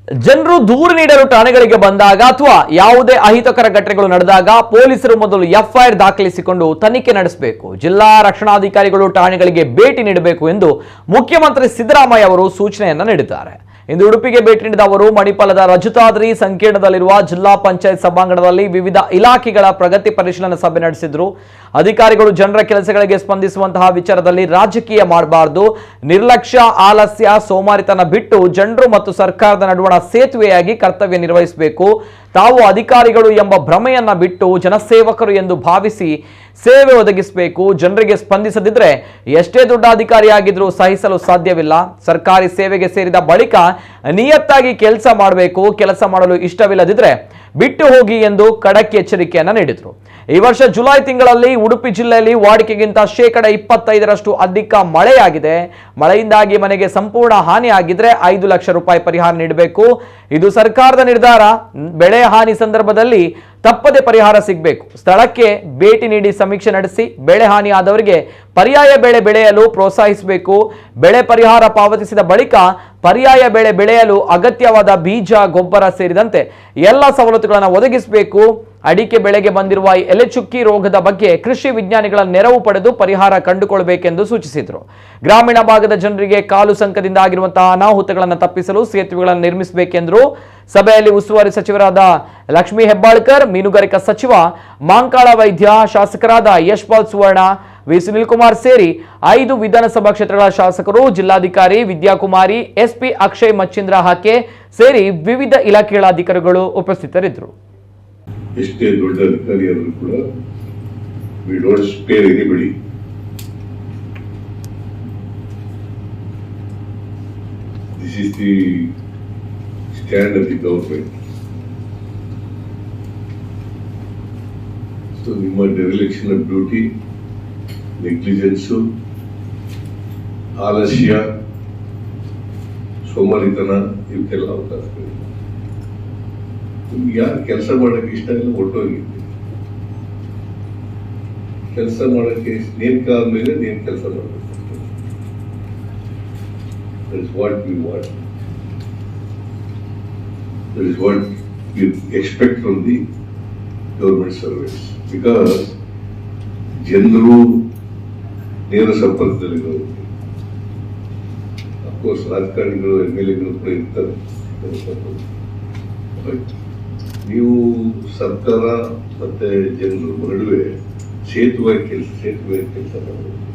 ಜನರು ದೂರು ನೀಡಲು ಠಾಣೆಗಳಿಗೆ ಬಂದಾಗ ಅಥವಾ ಯಾವುದೇ ಅಹಿತಕರ ಘಟನೆಗಳು ನಡೆದಾಗ ಪೊಲೀಸರು ಮೊದಲು ಎಫ್ಐಆರ್ ದಾಖಲಿಸಿಕೊಂಡು ತನಿಖೆ ನಡೆಸಬೇಕು. ಜಿಲ್ಲಾ ರಕ್ಷಣಾಧಿಕಾರಿಗಳು ಠಾಣೆಗಳಿಗೆ ಭೇಟಿ ನೀಡಬೇಕು ಎಂದು ಮುಖ್ಯಮಂತ್ರಿ ಸಿದ್ದರಾಮಯ್ಯ ಅವರು ಸೂಚನೆಯನ್ನ ನೀಡಿದ್ದಾರೆ. ಇಂದು ಉಡುಪಿಗೆ ಭೇಟಿ ನೀಡಿದ ಅವರು ಮಣಿಪಾಲದ ರಜತಾದ್ರಿ ಸಂಕೀರ್ಣದಲ್ಲಿರುವ ಜಿಲ್ಲಾ ಪಂಚಾಯತ್ ಸಭಾಂಗಣದಲ್ಲಿ ವಿವಿಧ ಇಲಾಖೆಗಳ ಪ್ರಗತಿ ಪರಿಶೀಲನಾ ಸಭೆ ನಡೆಸಿದರು. ಅಧಿಕಾರಿಗಳು ಜನರ ಕೆಲಸಗಳಿಗೆ ಸ್ಪಂದಿಸುವಂತಹ ವಿಚಾರದಲ್ಲಿ ರಾಜಕೀಯ ಮಾಡಬಾರದು, ನಿರ್ಲಕ್ಷ್ಯ, ಆಲಸ್ಯ, ಸೋಮಾರಿತನ ಬಿಟ್ಟು ಜನರು ಮತ್ತು ಸರ್ಕಾರದ ನಡುವಣ ಸೇತುವೆಯಾಗಿ ಕರ್ತವ್ಯ ನಿರ್ವಹಿಸಬೇಕು. ತಾವು ಅಧಿಕಾರಿಗಳು ಎಂಬ ಭ್ರಮೆಯನ್ನ ಬಿಟ್ಟು ಜನಸೇವಕರು ಎಂದು ಭಾವಿಸಿ ಸೇವೆ ಒದಗಿಸಬೇಕು. ಜನರಿಗೆ ಸ್ಪಂದಿಸದಿದ್ರೆ ಎಷ್ಟೇ ದೊಡ್ಡ ಅಧಿಕಾರಿಯಾಗಿದ್ರೂ ಸಹಿಸಲು ಸಾಧ್ಯವಿಲ್ಲ. ಸರ್ಕಾರಿ ಸೇವೆಗೆ ಸೇರಿದ ಬಳಿಕ ನಿಯತ್ತಾಗಿ ಕೆಲಸ ಮಾಡಬೇಕು. ಕೆಲಸ ಮಾಡಲು ಇಷ್ಟವಿಲ್ಲದಿದ್ರೆ ಬಿಟ್ಟು ಹೋಗಿ ಎಂದು ಖಡಕ್ ಎಚ್ಚರಿಕೆಯನ್ನ ನೀಡಿದರು. ಈ ವರ್ಷ ಜುಲೈ ತಿಂಗಳಲ್ಲಿ ಉಡುಪಿ ಜಿಲ್ಲೆಯಲ್ಲಿ ವಾಡಿಕೆಗಿಂತ 25% ಅಧಿಕ ಮಳೆಯಾಗಿದೆ. ಮಳೆಯಿಂದಾಗಿ ಮನೆಗೆ ಸಂಪೂರ್ಣ ಹಾನಿಯಾಗಿದ್ರೆ 5 ಲಕ್ಷ ರೂಪಾಯಿ ಪರಿಹಾರ ನೀಡಬೇಕು. ಇದು ಸರ್ಕಾರದ ನಿರ್ಧಾರ. ಬೆಳೆ ಹಾನಿ ಸಂದರ್ಭದಲ್ಲಿ ತಪ್ಪದೆ ಪರಿಹಾರ ಸಿಗಬೇಕು. ಸ್ಥಳಕ್ಕೆ ಭೇಟಿ ನೀಡಿ ಸಮೀಕ್ಷೆ ನಡೆಸಿ ಬೆಳೆ ಹಾನಿ ಆದವರಿಗೆ ಪರ್ಯಾಯ ಬೆಳೆ ಬೆಳೆಯಲು ಪ್ರೋತ್ಸಾಹಿಸಬೇಕು. ಬೆಳೆ ಪರಿಹಾರ ಪಾವತಿಸಿದ ಬಳಿಕ ಪರ್ಯಾಯ ಬೆಳೆ ಬೆಳೆಯಲು ಅಗತ್ಯವಾದ ಬೀಜ, ಗೊಬ್ಬರ ಸೇರಿದಂತೆ ಎಲ್ಲ ಸವಲತ್ತುಗಳನ್ನು ಒದಗಿಸಬೇಕು. ಅಡಿಕೆ ಬೆಳೆಗೆ ಬಂದಿರುವ ಎಲೆಚುಕ್ಕಿ ರೋಗದ ಬಗ್ಗೆ ಕೃಷಿ ವಿಜ್ಞಾನಿಗಳ ನೆರವು ಪಡೆದು ಪರಿಹಾರ ಕಂಡುಕೊಳ್ಳಬೇಕೆಂದು ಸೂಚಿಸಿದರು. ಗ್ರಾಮೀಣ ಭಾಗದ ಜನರಿಗೆ ಕಾಲು ಸಂಕದಿಂದ ಆಗಿರುವಂತಹ ಅನಾಹುತಗಳನ್ನು ತಪ್ಪಿಸಲು ಸೇತುವೆಗಳನ್ನು ನಿರ್ಮಿಸಬೇಕೆಂದರು. ಸಭೆಯಲ್ಲಿ ಉಸ್ತುವಾರಿ ಸಚಿವರಾದ ಲಕ್ಷ್ಮೀ ಹೆಬ್ಬಾಳ್ಕರ್, ಮೀನುಗಾರಿಕಾ ಸಚಿವ ಮಾಂಕಾಳ ವೈದ್ಯ, ಶಾಸಕರಾದ ಯಶ್ಪಾಲ್ ಸುವರ್ಣ, ವಿ ಸುನಿಲ್ ಕುಮಾರ್ ಸೇರಿ 5 ವಿಧಾನಸಭಾ ಕ್ಷೇತ್ರಗಳ ಶಾಸಕರು, ಜಿಲ್ಲಾಧಿಕಾರಿ ವಿದ್ಯಾಕುಮಾರಿ, ಎಸ್ಪಿ ಅಕ್ಷಯ್ ಮಚ್ಚಿಂದ್ರ ಹಾಕೆ ಸೇರಿ ವಿವಿಧ ಇಲಾಖೆಗಳ ಅಧಿಕಾರಿಗಳು ಉಪಸ್ಥಿತರಿದ್ದರು. ಎಷ್ಟೇ ದೊಡ್ಡ ಅಧಿಕಾರಿಯಾದರೂ ಕೂಡ we don't spare anybody. This is the stand of the government. So ನಿಮ್ಮ dereliction of duty, negligence, ಆಲಸ್ಯ, ಸೋಮಾರಿತನ ಇವಕ್ಕೆಲ್ಲ ಅವಕಾಶ ಇಲ್ಲ. ನಿಮ್ಗೆ ಯಾರು ಕೆಲಸ ಮಾಡಕ್ಕೆ ಇಷ್ಟ ಇಲ್ಲ ಹೊರಟೋಗಿದ್ದೆ. ಕೆಲಸ ಮಾಡಕ್ಕೆ ನೇಮಕ ಆದ್ಮೇಲೆ ನೀನು ಕೆಲಸ ಮಾಡಬೇಕು. That is what we want. That is what you expect from the government service. Because ಜನರು ನೇರ ಸಂಪರ್ಕದಲ್ಲಿರೋರು. ಅಫ್ಕೋರ್ಸ್ ರಾಜಕಾರಣಿಗಳು, MLAಗಳು ಕೂಡ ಇರ್ತಾರೆ. ನೀವು ಸರ್ಕಾರ ಮತ್ತೆ ಜನರ ನಡುವೆ ಸೇತುವೆ ಕೆಲಸ ಮಾಡಬೇಕು.